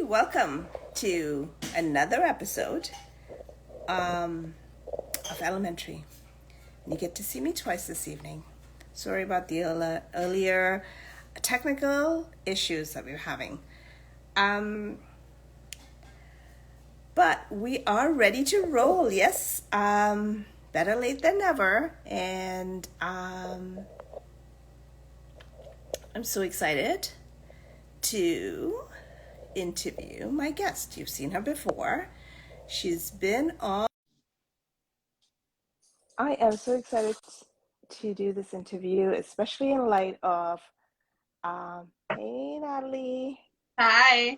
welcome to another episode of Elementary. You get to see me twice this evening. Sorry about the earlier technical issues that we were having. But we are ready to roll, yes. Better late than never. And I'm so excited to interview my guest. You've seen her before. She's been on. I am so excited to do this interview, especially in light of, hey, Natalie. Hi,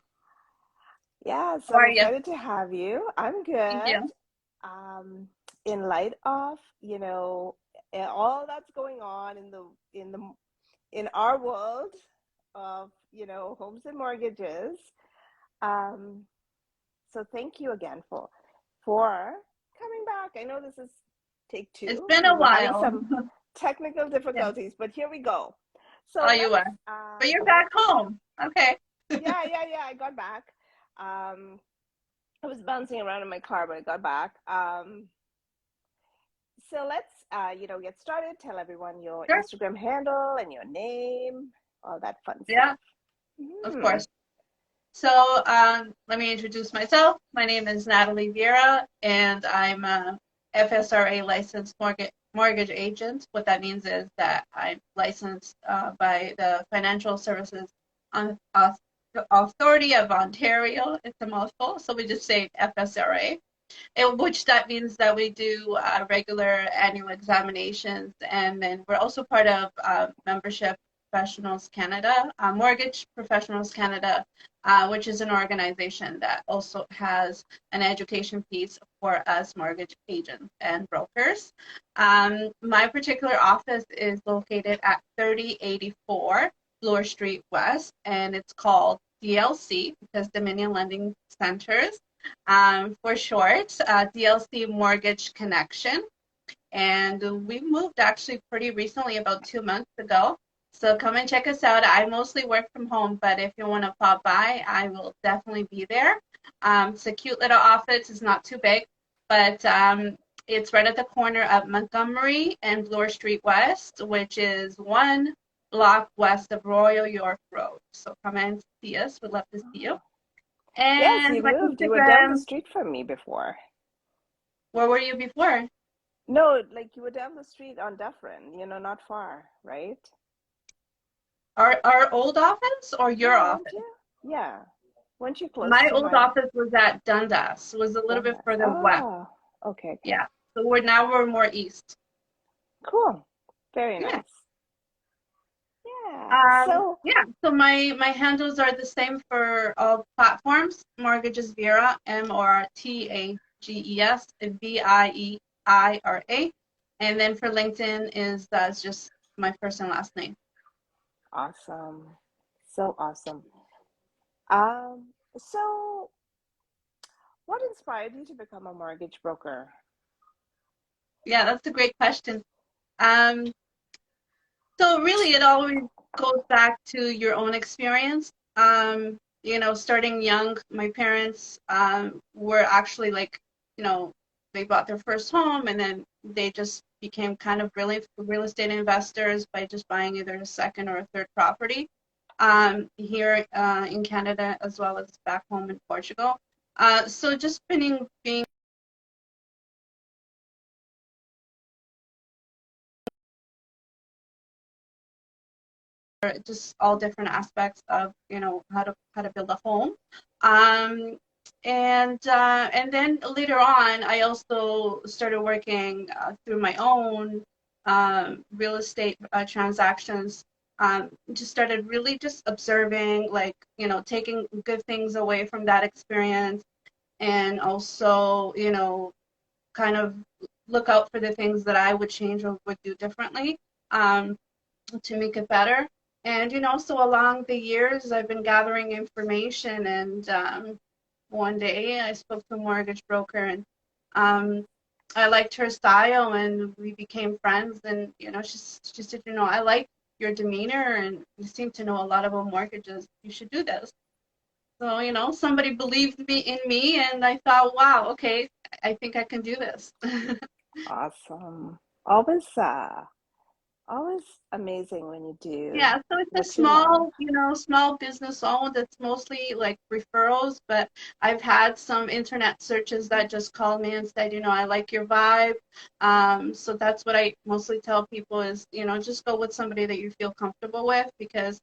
Yeah, how so I'm are you? excited to have you. I'm Thank good. you. In light of, all that's going on in our world of, homes and mortgages. Um, so thank you again for coming back. I know this is take It's two. been We a were having while. some technical Yeah. difficulties, but here we go. So Oh, you are. But you're back let's home. Okay. yeah, I got back. I was bouncing around in my car, but I got back. So let's get started. Tell everyone your Sure. Instagram handle and your name, all that fun Yeah, stuff. of Hmm. course. So, let me introduce myself. My name is Natalie Vieira, and I'm a FSRA licensed mortgage agent. What that means is that I'm licensed by the Financial Services Authority of Ontario. It's a mouthful, so we just say FSRA. Which that means that we do regular annual examinations, and then we're also part of Membership Professionals Canada, Mortgage Professionals Canada, which is an organization that also has an education piece for us mortgage agents and brokers. My particular office is located at 3084 Bloor Street West, and it's called DLC because Dominion Lending Centers for short, DLC Mortgage Connection. And we moved actually pretty recently, about 2 months ago. So come and check us out. I mostly work from home, but if you want to pop by, I will definitely be there. It's a cute little office. It's not too big, but it's right at the corner of Montgomery and Bloor Street West, which is one block west of Royal York Road. So come and see us. We'd love to see you. Yes, And you my moved. You were down the Instagram, street from me before. where were you before? No, like you were down the street on Dufferin, not far, right? Our old office or your Yeah, weren't office? you? Yeah. Weren't you close My to old my office was at Dundas, was a little bit Dundas? further west. Oh, okay. Yeah. So we're more east. Cool. Very Yeah. nice. Yeah. So, Yeah. So my handles are the same for all platforms. Mortgages Vera, Mortages Vieira. And then for LinkedIn is that's just my first and last name. awesome. So awesome. So what inspired you to become a mortgage broker? Yeah, that's a great question. Um, So really, it always goes back to your own experience. Starting young, my parents were actually like, you know, they bought their first home and then they just became kind of really real estate investors by just buying either a second or a third property here in Canada as well as back home in Portugal. So just being just all different aspects of how to build a home. Um, and then later on, I also started working through my own real estate transactions. Just started really just observing, like taking good things away from that experience, and also kind of look out for the things that I would change or would do differently. Um, to make it better. And so along the years, I've been gathering information, and one day I spoke to a mortgage broker, and um, I liked her style, and we became friends. And she said, I like your demeanor, and you seem to know a lot about mortgages. You should do this. So, somebody believed in me, and I thought, wow, okay, I think I can do this. Awesome. Always amazing when you do Yeah, so it's a what you love. small business owned. It's mostly like referrals, but I've had some internet searches that just called me and said, I like your vibe. So that's what I mostly tell people is, just go with somebody that you feel comfortable with because,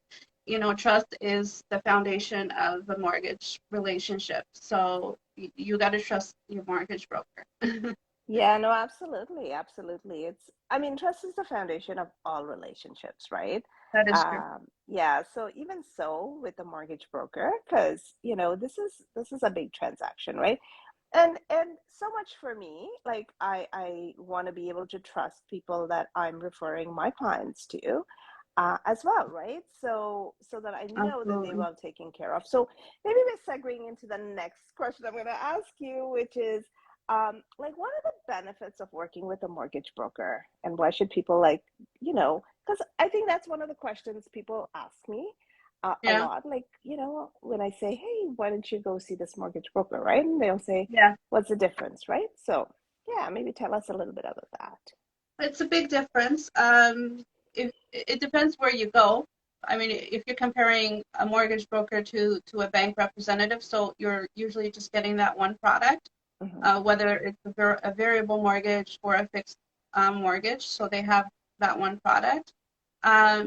trust is the foundation of the mortgage relationship. So you got to trust your mortgage broker. Yeah, no, absolutely, absolutely. I mean, trust is the foundation of all relationships, right? That is true. Yeah, so even so with the mortgage broker, because this is a big transaction, right? And so much for me, like I want to be able to trust people that I'm referring my clients to, as well, right? So that I know that they Absolutely. will taken care of. So maybe we're segueing into the next question I'm going to ask you, which is, like, what are the benefits of working with a mortgage broker, and why should people because I think that's one of the questions people ask me a Yeah. lot. Like, when I say, hey, why don't you go see this mortgage broker, right? And they'll say, Yeah. what's the difference, right? So, yeah, maybe tell us a little bit about that. It's a big difference. It depends where you go. I mean, if you're comparing a mortgage broker to a bank representative, so you're usually just getting that one product, Hmm. whether it's a variable mortgage or a fixed mortgage. So they have that one product.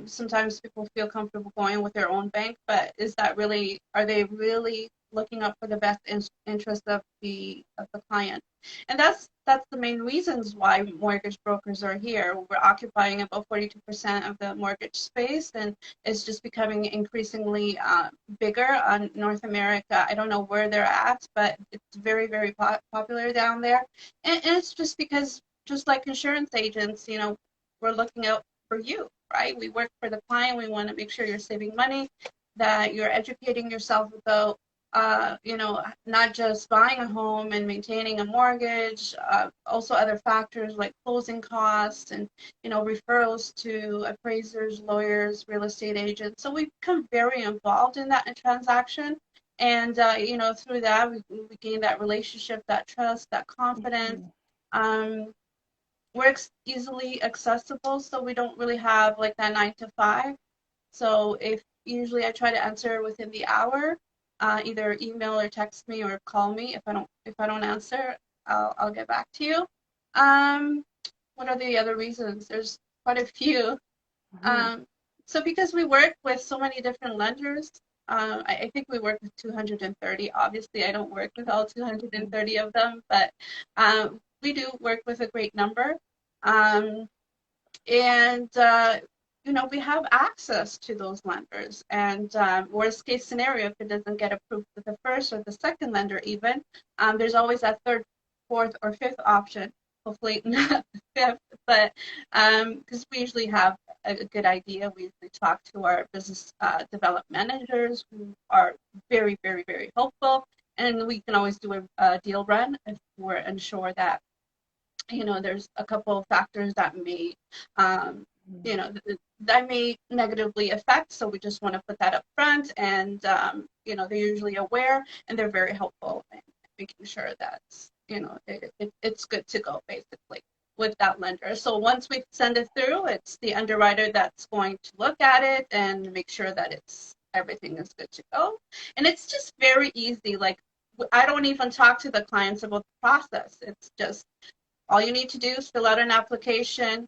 Sometimes people feel comfortable going with their own bank, but are they really looking out for the best interest of the client? And that's the main reasons why mortgage brokers are here. We're occupying about 42% of the mortgage space, and it's just becoming increasingly bigger on North America. I don't know where they're at, but it's very, very popular down there. And it's just because, just like insurance agents, we're looking out for you, right? We work for the client. We want to make sure you're saving money, that you're educating yourself about not just buying a home and maintaining a mortgage, also other factors like closing costs and, referrals to appraisers, lawyers, real estate agents. So we become very involved in that transaction. And, through that, we gain that relationship, that trust, that confidence. Hmm. Um, we're easily accessible, so we don't really have like that 9 to 5. So if usually I try to answer within the hour, either email or text me or call me. If I don't answer, I'll get back to you. Um, what are the other reasons? There's quite a few. Hmm. Um, so because we work with so many different lenders, I think we work with 230. Obviously, I don't work with all 230 of them, but we do work with a great number. Um, and we have access to those lenders. And worst case scenario, if it doesn't get approved with the first or the second lender, even there's always that third, fourth, or fifth option. Hopefully not the fifth, but because we usually have a good idea, we usually talk to our business development managers who are very, very, very helpful, and we can always do a deal run if we're unsure that there's a couple of factors that may, um, that may negatively affect. So we just want to put that up front, and they're usually aware and they're very helpful in making sure that it's good to go basically with that lender. So once we send it through, it's the underwriter that's going to look at it and make sure that everything is good to go. And it's just very easy. Like I don't even talk to the clients about the process. It's just all you need to do is fill out an application,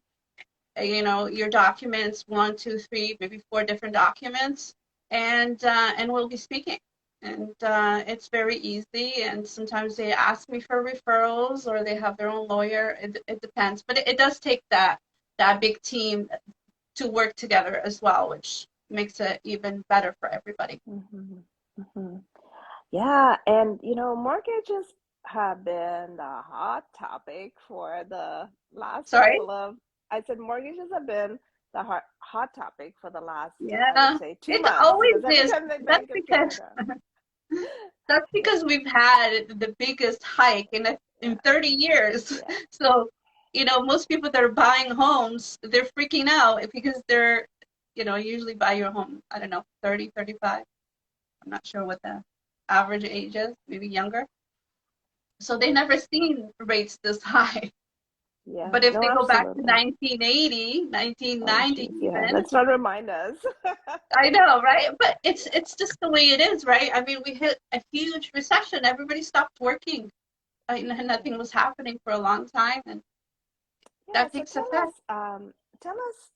your documents, one, two, three, maybe four different documents, and we'll be speaking. And it's very easy. And sometimes they ask me for referrals or they have their own lawyer. It depends, but it does take that big team to work together as well, which makes it even better for everybody. Hmm. Hmm. Yeah, and mortgages have been the hot topic for the last Sorry. couple of. I said mortgages have been the hot topic for the last, I would Yeah, say, two it months always because every is. time the That's Bank of because Canada. That's Yeah, because we've had the biggest hike in yeah, 30 years. yeah. So, most people that are buying homes, they're freaking out because usually buy your home, I don't know, 30, 35. I'm not sure what that. average ages, maybe younger. So they Yeah. never seen rates this high. Yeah. But if No, they go back to absolutely. 1980, Oh, 1990 geez. Yeah. even, Let's not remind us. I know, right? But it's just the way it is, right? I mean, we hit a huge recession. Everybody stopped working. Nothing Yeah. was happening for a long time, and Yeah. that So takes effect. tell us,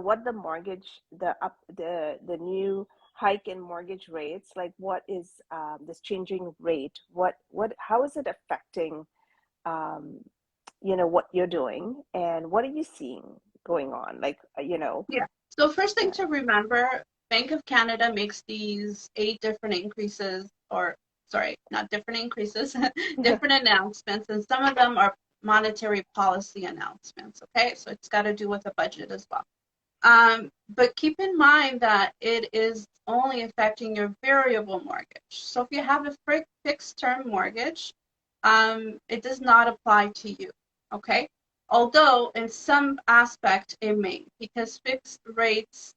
what the mortgage, the new hike in mortgage rates, like what is this changing rate? How is it affecting, um, what you're doing, and what are you seeing going on? Like, Yeah. So first thing yeah. to remember, Bank of Canada makes these 8 different increases, or sorry, not different increases, different announcements, and some of them are monetary policy announcements. Okay, so it's got to do with the budget as well. But keep in mind that it is only affecting your variable mortgage. So if you have a fixed term mortgage, it does not apply to you. Okay. Although in some aspect it may, because fixed rates,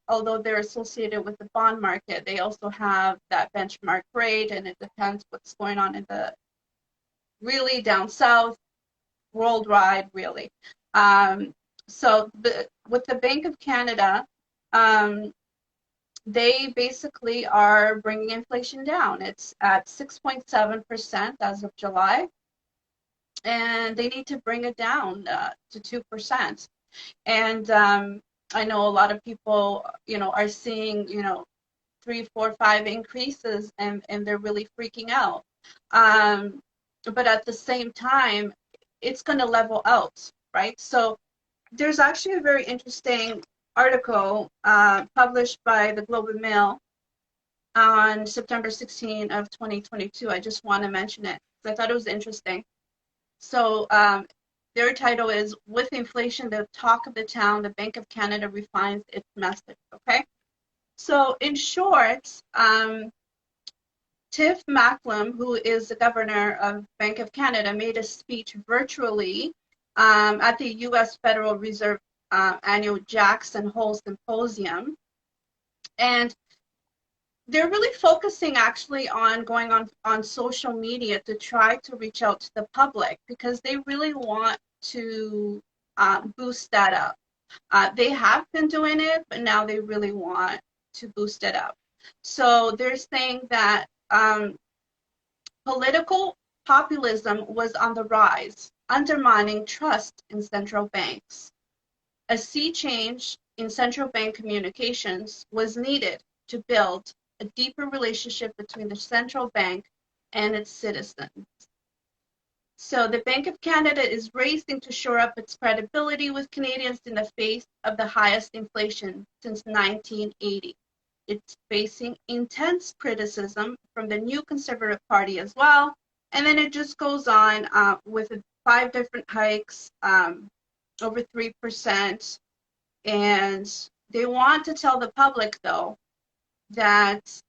although they're associated with the bond market, they also have that benchmark rate, and it depends what's going on in the really down south, worldwide, really. Um, with the Bank of Canada, um, they basically are bringing inflation down. It's at 6.7% as of July, and they need to bring it down to 2%. And I know a lot of people, are seeing, three, four, five increases, and they're really freaking out. Um, but at the same time, it's going to level out, right? So there's actually a very interesting article published by the Globe and Mail on September 16 of 2022. I just want to mention it because I thought it was interesting. So their title is "With Inflation, the Talk of the Town, the Bank of Canada refines its message." Okay. So in short, Tiff Macklem, who is the governor of Bank of Canada, made a speech virtually at the U.S. Federal Reserve annual Jackson Hole Symposium. And they're really focusing actually on going on social media to try to reach out to the public because they really want to boost that up. They have been doing it, but now they really want to boost it up. So they're saying that political populism was on the rise, undermining trust in central banks. A sea change in central bank communications was needed to build a deeper relationship between the central bank and its citizens. So the Bank of Canada is racing to shore up its credibility with Canadians in the face of the highest inflation since 1980. It's facing intense criticism from the new Conservative Party as well. And then it just goes on with 5 different hikes, over 3%. And they want to tell the public, though, that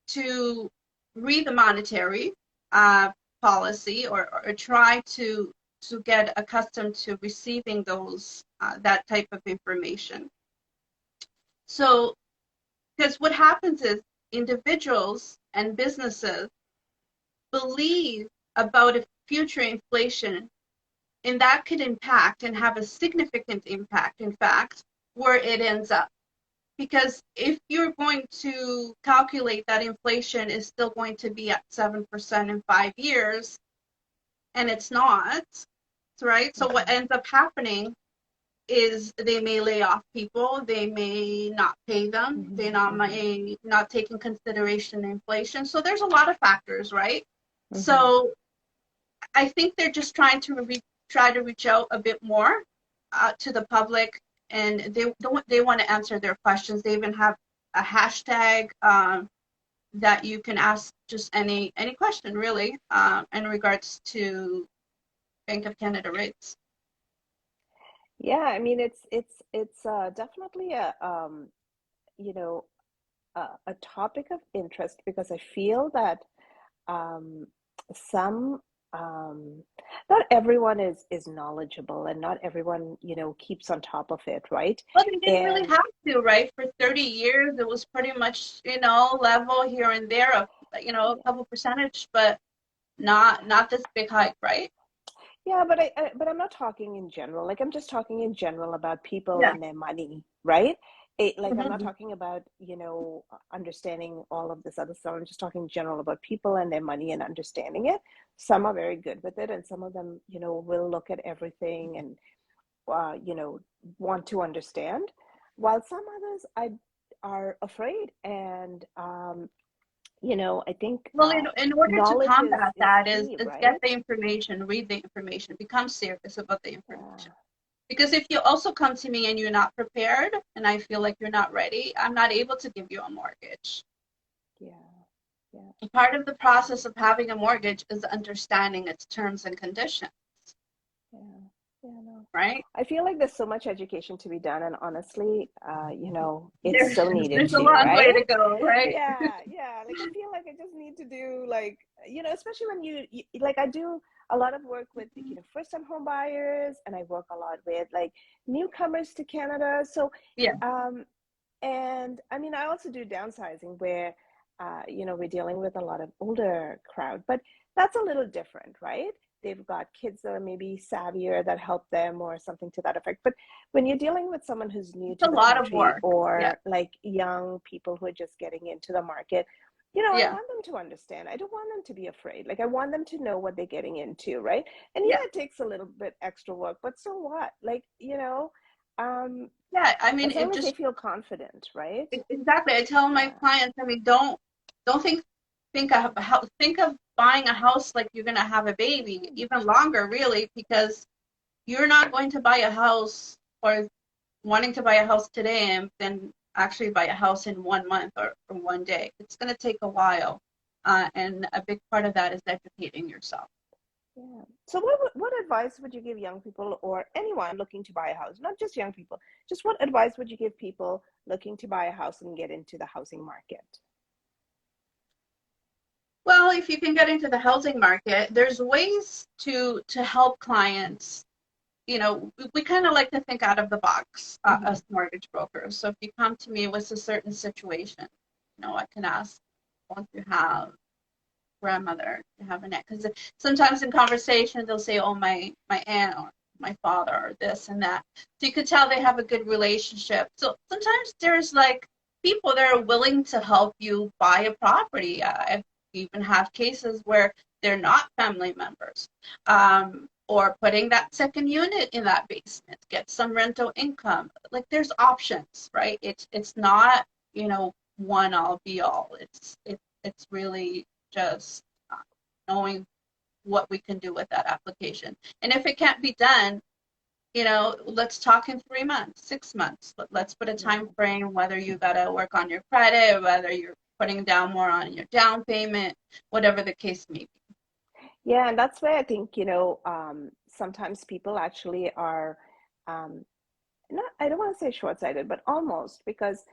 to read the monetary policy, or try to get accustomed to receiving those that type of information. So, because what happens is individuals and businesses believe about a future inflation, and that could impact and have a significant impact, in fact, where it ends up. Because if you're going to calculate that inflation is still going to be at 7% in 5 years, and it's not, right? So what Mm-hmm. ends up happening is they may lay off people, they may not pay them, they Mm-hmm. not Mm-hmm. may not take in consideration inflation. So there's a lot of factors, right? Mm-hmm. So I think they're just trying to try to reach out a bit more to the public, and they want to answer their questions. They even have a hashtag that you can ask just any question really in regards to Bank of Canada rates. Yeah, I mean it's definitely you know a topic of interest because I feel that um, some um, not everyone is knowledgeable, and not everyone, keeps on top of it, right? Well, they didn't really And have to, right? For 30 years, it was pretty much, level here and there of, a yeah, couple percentage, but not this big hike, right? yeah, but but I'm not talking in general. Like, I'm just talking in general about people Yeah. and their money, right? Like, I'm not Hmm. talking about, understanding all of this other stuff. I'm just talking general about people and their money and understanding it. Some are very good with it, and some of them, will look at everything and, uh, you know, want to understand, while some others are afraid. And, I think Well, in order to knowledge combat is that key, is get right? the information, read the information, become serious about the information. Yeah, Because if you also come to me and you're not prepared, and I feel like you're not ready, I'm not able to give you a mortgage. yeah, yeah. Part of the process of having a mortgage is understanding its terms and conditions, Yeah, yeah, no. right? I feel like there's so much education to be done, and honestly, it's There's so needed there's a too, long way right? to go, right? Yeah, yeah. Like, I feel like I just need to do, like, especially when like, I do a lot of work with, first-time home buyers, and I work a lot with, like, newcomers to Canada. So, Yeah, um, and I mean, I also do downsizing where, we're dealing with a lot of older crowd, but that's a little different, right? They've got kids that are maybe savvier that help them or something to that effect. But when you're dealing with someone who's new it's to a the lot of country, work. Yeah, or like young people who are just getting into the market, I yeah, want them to understand. I don't want them to be afraid. Like, I want them to know what they're getting into, right? And yeah, yeah, it takes a little bit extra work, but so what? Like, um, yeah. I mean, as it long as they just feel confident, right? exactly. I tell my Yeah. clients, I mean, don't think of buying a house like you're gonna have a baby, even longer, really, because you're not going to buy a house or wanting to buy a house today and then actually buy a house in 1 month or 1 day. It's going to take a while. And a big part of that is educating yourself. Yeah. So what advice would you give young people or anyone looking to buy a house? Not just young people. Just what advice would you give people looking to buy a house and get into the housing market? Well, if you can get into the housing market, there's ways to help clients. We kind of like to think out of the box Hmm. as mortgage brokers. So if you come to me with a certain situation, I can ask, won't you have grandmother to have an aunt? Because sometimes in conversation they'll say, "Oh, my aunt or my father or this and that." So you could tell they have a good relationship. So sometimes there's like people that are willing to help you buy a property. I've even have cases where they're not family members, or putting that second unit in that basement, get some rental income. Like there's options, right? It's not one all be all. It's really just knowing what we can do with that application. And if it can't be done, let's talk in 3 months, 6 months. Let's put a time Yeah. frame, whether you got to work on your credit, whether you're putting down more on your down payment, whatever the case may be. Yeah, and that's where I think, sometimes people actually are, um, not, I don't want to say short-sighted, but almost, because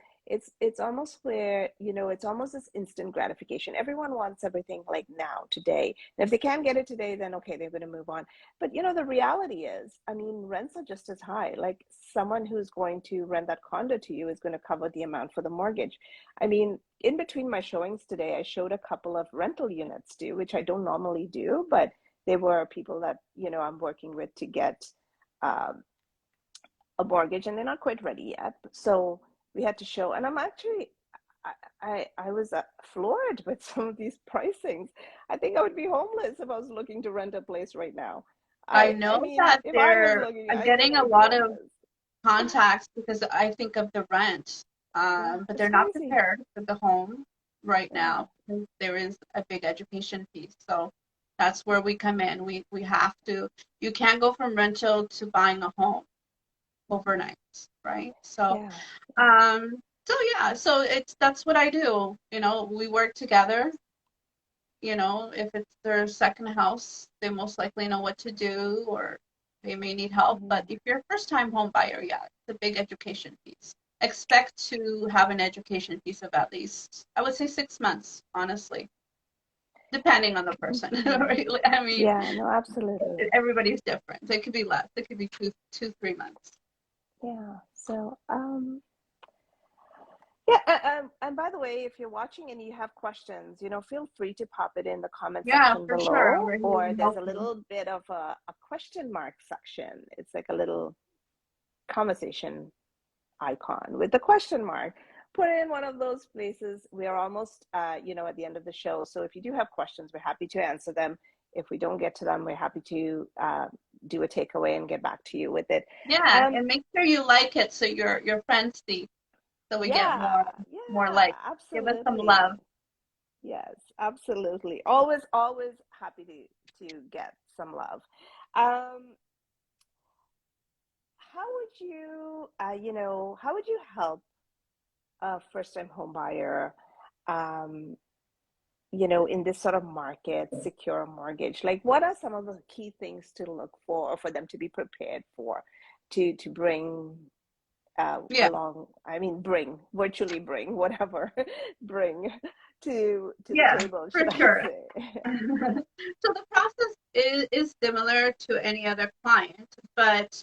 it's almost where, it's almost this instant gratification. Everyone wants everything like now, today. And if they can't get it today, then okay, they're going to move on. But the reality is, I mean, rents are just as high. Like, someone who's going to rent that condo to you is going to cover the amount for the mortgage. I mean, in between my showings today, I showed a couple of rental units too, which I don't normally do, but they were people that, I'm working with to get, um, a mortgage, and they're not quite ready yet. So we had to show, and I'm actually, I was floored with some of these pricings. I think I would be homeless if I was looking to rent a place right now. I I know mean, that if I was they're looking, I think getting a I'd be lot of homeless. contacts because I think of the rent, Yeah, but it's they're not crazy. prepared for the home right Yeah. now because there is a big education piece. So that's where we come in. We have to. You can't go from rental to buying a home Hmm. overnight, right? So, Yeah. Yeah. yeah, so that's what I do. We work together. If it's their second house, they most likely know what to do or they may need help. But Hmm. if you're a first time home buyer, yeah, it's a big education piece. Expect to have an education piece of at least, I would say 6 months, honestly. depending on the person. Mm-hmm. Right? I mean, Yeah, no, absolutely. everybody's different. It could be less. It could be 3 months. Yeah. So, yeah, and by the way, if you're watching and you have questions, feel free to pop it in the comment Yeah, section for sure. below, We're here or to there's help a you. little bit of a question mark section. It's like a little conversation icon with the question mark. Put it in one of those places. We are almost, at the end of the show. So if you do have questions, we're happy to answer them. If we don't get to them, we're happy to do a takeaway and get back to you with it. Yeah, Um, and make sure you like it so your friends see, so we get yeah, more yeah, likes. Give us some absolutely. love. Yes, absolutely. Always, always happy to get some love. Um, how would how would you help a first-time home buyer, um, in this sort of market, secure a mortgage? Like, what are some of the key things to look for them to be prepared for, to bring Yeah, along? I mean, virtually bring whatever, bring to the yeah, table, for should I sure. say? So the process is similar to any other client, but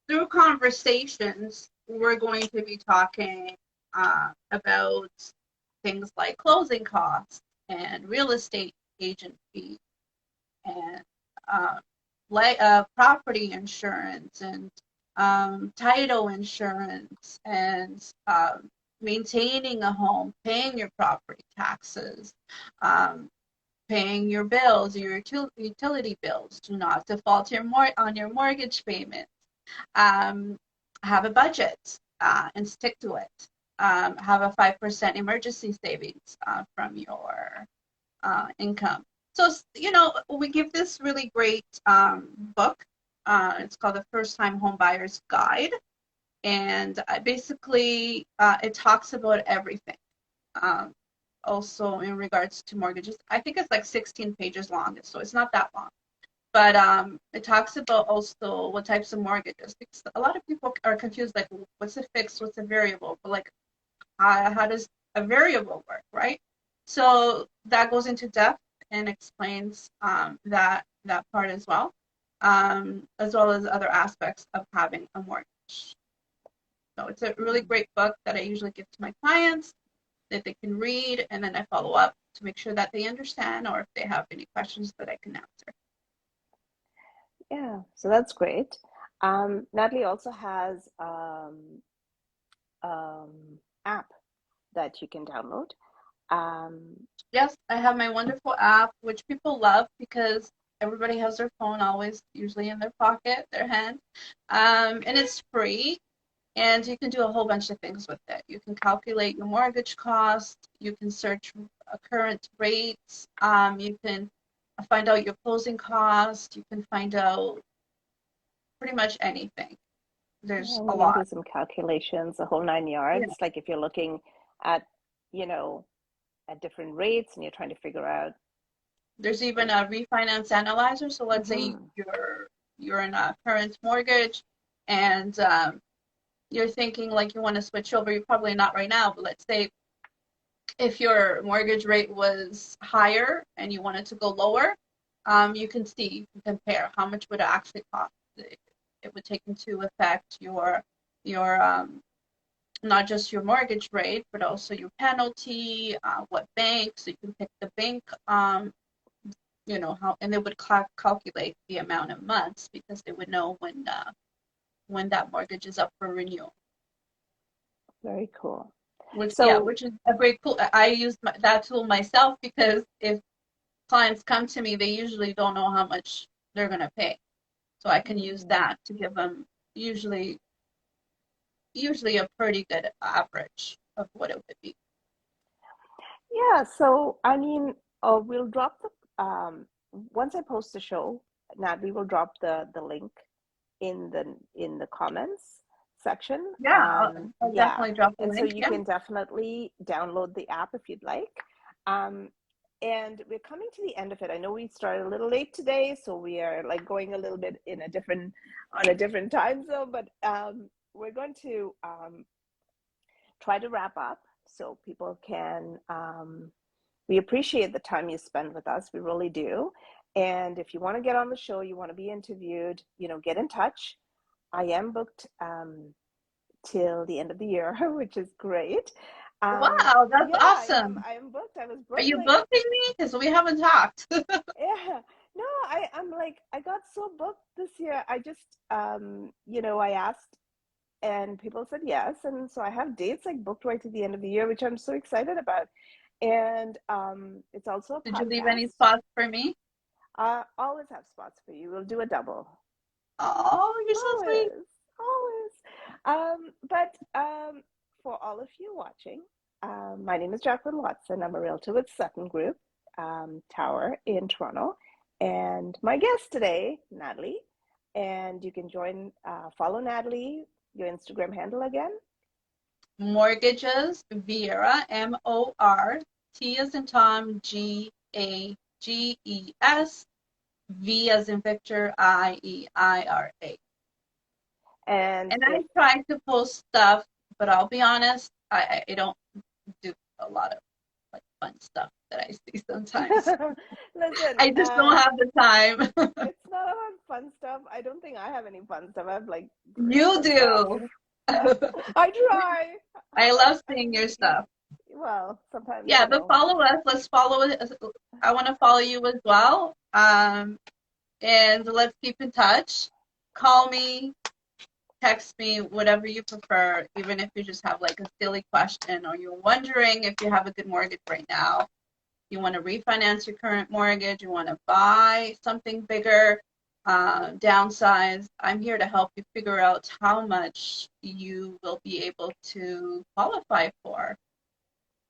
through conversations, we're going to be talking about things like closing costs and real estate agent fees and uh, property insurance and title insurance and maintaining a home, paying your property taxes, um, paying your bills, your utility bills. Do not default on your mortgage payments. Um, have a budget and stick to it. Have a 5% emergency savings from your income. So, we give this really great book. It's called The First Time Home Buyer's Guide. And basically, it talks about everything. Um, Also, in regards to mortgages, I think it's like 16 pages long, so it's not that long. But it talks about also what types of mortgages, because a lot of people are confused, like what's a fixed, what's a variable, but like how does a variable work, right? So that goes into depth and explains that part as well as other aspects of having a mortgage. So it's a really Mm. great book that I usually give to my clients that they can read, and then I follow up to make sure that they understand or if they have any questions that I can answer. Yeah, so that's great. Natalie also has app that you can download. Um, Yes, I have my wonderful app, which people love because everybody has their phone always, usually in their pocket, their hand. And it's free, and you can do a whole bunch of things with it. You can calculate your mortgage cost, you can search current rates, you can find out your closing cost, you can find out pretty much anything. There's and a you can do lot. some calculations, the whole nine Yeah. yards. Like if you're looking at, you know, at different rates and you're trying to figure out. There's even a refinance analyzer. So let's say Mm-hmm. you're in a current mortgage and you're thinking like you want to switch over. You're probably not right now, but let's say if your mortgage rate was higher and you wanted to go lower, you can see, you can compare how much would it actually cost. It would take into effect your not just your mortgage rate, but also your penalty, what bank. So you can pick the bank, how, and they would calculate the amount of months because they would know when that mortgage is up for renewal. Very cool. Which, yeah, So, which is a great tool. I use that tool myself because if clients come to me, they usually don't know how much they're going to pay. So I can use mm, that to give them usually usually a pretty good average of what it would be. yeah, so I mean, we'll drop once I post the show, Natalie will drop the link in the comments section. Yeah, I'll Yeah, definitely drop the and so link. you Yeah. can definitely download the app if you'd like. Um, and we're coming to the end of it. I know we started a little late today, so we are like going a little bit in a different on a different time zone, but we're going to try to wrap up so people can we appreciate the time you spend with us. We really do. And if you want to get on the show, you want to be interviewed, get in touch. I am booked till the end of the year, which is great. Wow, that's Yeah, I am. awesome. I am booked. I was Are booked you like, booking me? Because we haven't talked. yeah. No, I'm like, I got so booked this year. I just, I asked and people said yes. And so I have dates like booked right to the end of the year, which I'm so excited about. And it's also a Did you leave any podcast. spots for me? Always have spots for you. We'll do a double. Oh, you're so sweet. Always, always. But for all of you watching, my name is Jacqueline Watson. I'm a realtor with Sutton Group Tower in Toronto. And my guest today, Natalie. And you can follow Natalie, your Instagram handle again. Mortgages Vieira, Mort as in Tom, Gages, V as in Victor, Ieira. And And I if try to post stuff, but I'll be honest, I don't do a lot of like fun stuff that I see sometimes. listen, I just don't have the time. it's not about fun stuff. I don't think I have any fun stuff. I have like You grittier stuff. do. I try. I love seeing your You, stuff. well, sometimes, Yeah, but follow us. Let's follow it. I want to follow you as well. And let's keep in touch. Call me, text me, whatever you prefer, even if you just have like a silly question or you're wondering if you have a good mortgage right now. You want to refinance your current mortgage, you want to buy something bigger, downsize. I'm here to help you figure out how much you will be able to qualify for.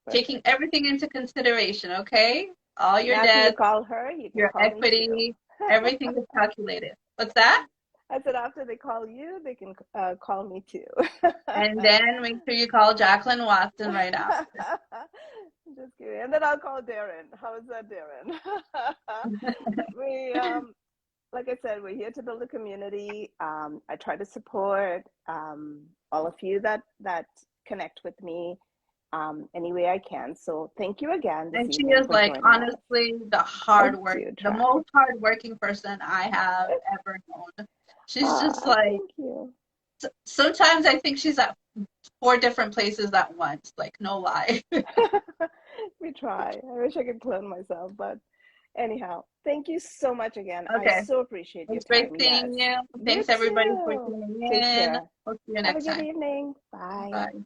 perfect. Taking everything into consideration, okay? All your After you debt, call her, you can your call me too. equity, everything is calculated. What's that? I said after they call you, they can call me too. And then make sure you call Jacqueline Watson right after. Just kidding. And then I'll call Darren. How is that, Darren? we like I said, we're here to build a community. I try to support all of you that connect with me any way I can. So thank you again this And she evening is for like joining us. honestly I do the try. most hardworking person I have ever known. She's just like Thank you. sometimes I think she's at 4 different places at once. Like no lie. We try. I wish I could clone myself, but anyhow, thank you so much again. I Okay, so appreciate your it's great time. Yes. seeing you. You Thanks everybody for too. tuning Take in. care. We'll see you Have a next good time. evening. Bye. Bye.